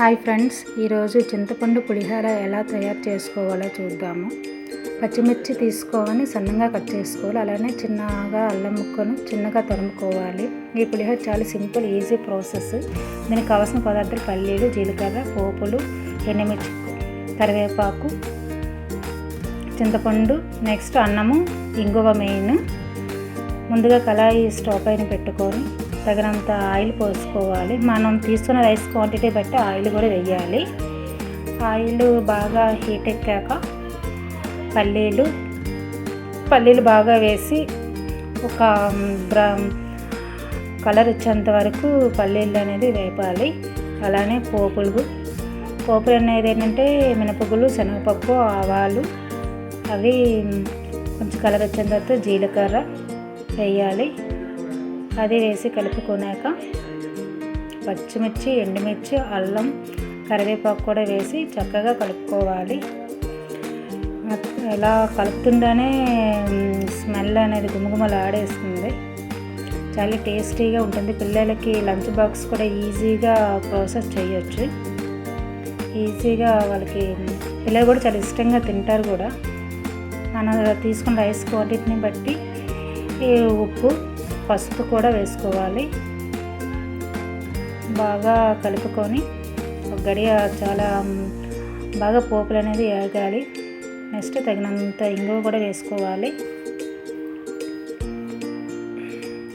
Hi friends, ఈరోజు చింతపండు పులిహోర ఎలా తయారు చేసుకోవాలో చూద్దాము. పచ్చిమిర్చి తీసుకొని సన్నగా కట్ చేసుకోవాలి. అలానే చిన్నగా అల్లం ముక్కను చిన్నగా తరుముకోవాలి. ఈ పులిహోర చాలా సింపుల్, ఈజీ ప్రాసెస్. దీనికి కావాల్సిన పదార్థాలు పల్లీలు, జీలకర్ర, పోపులు, ఎండుమిర్చి, కరివేపాకు, చింతపండు, నెక్స్ట్ అన్నము, ఇంగువ మెయిన్. ముందుగా కళాయి స్టవ్ పైన పెట్టుకొని తగినంత ఆయిల్ పోసుకోవాలి. మనం తీసుకున్న రైస్ క్వాంటిటీ బట్టి ఆయిల్ కూడా వేయాలి. ఆయిల్ బాగా హీట్ ఎక్కాక పల్లీలు బాగా వేసి ఒక కలర్ వచ్చేంత వరకు పల్లీలు అనేది వేపాలి. అలానే పోపులు అనేది ఏంటంటే మినపగుళ్ళు, శనగపప్పు, ఆవాలు, అవి కొంచెం కలర్ వచ్చిన తర్వాత జీలకర్ర వేయాలి. అది వేసి కలుపుకున్నాక పచ్చిమిర్చి, ఎండుమిర్చి, అల్లం, కరివేపాకు కూడా వేసి చక్కగా కలుపుకోవాలి. ఇలా కలుపుతుండేనే స్మెల్ అనేది గుమగుమలాడేస్తుంది. చాలా టేస్టీగా ఉంటుంది. పిల్లలకి లంచ్ బాక్స్ కూడా ఈజీగా ప్రాసెస్ చేయొచ్చు. ఈజీగా వాళ్ళకి పిల్లలు కూడా చాలా ఇష్టంగా తింటారు కూడా. మనం తీసుకున్న రైస్ క్వాంటిటీని బట్టి ఉప్పు, పసుపు కూడా వేసుకోవాలి. బాగా కలుపుకొని ఒక గడియ చాలా బాగా పోపులు అనేది వేగాలి. నెక్స్ట్ తగినంత ఇంగువ కూడా వేసుకోవాలి.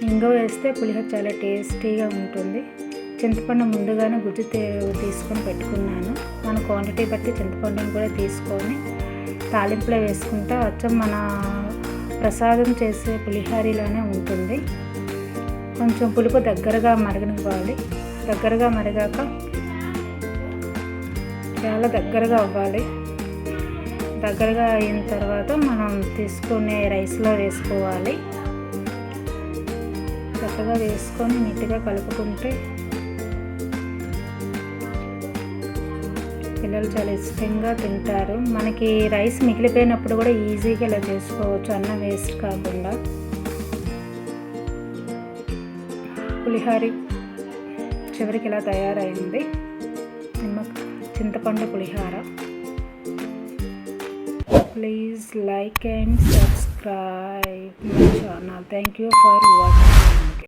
ఇంగువ వేస్తే పులిహోర చాలా టేస్టీగా ఉంటుంది. చింతపండు ముందుగానే గుజ్జు తీసుకొని పెట్టుకున్నాను. మన క్వాంటిటీ బట్టి చింతపండుని కూడా తీసుకొని తాలింపులో వేసుకుంటే అచ్చం మన ప్రసాదం చేసే పులిహోరలానే ఉంటుంది. కొంచెం పులుపు దగ్గరగా మరగనివ్వాలి. దగ్గరగా మరిగాక చాలా దగ్గరగా అవ్వాలి. దగ్గరగా అయిన తర్వాత మనం తీసుకునే రైస్లో వేసుకోవాలి. చక్కగా వేసుకొని నీట్గా కలుపుకుంటే పిల్లలు చాలా ఇష్టంగా తింటారు. మనకి రైస్ మిగిలిపోయినప్పుడు కూడా ఈజీగా ఇలా చేసుకోవచ్చు, అన్నం వేస్ట్ కాకుండా. పులిహోర చివరికి ఇలా తయారైంది, చింతపండు పులిహోర. Please like and subscribe my channel. Thank you for watching.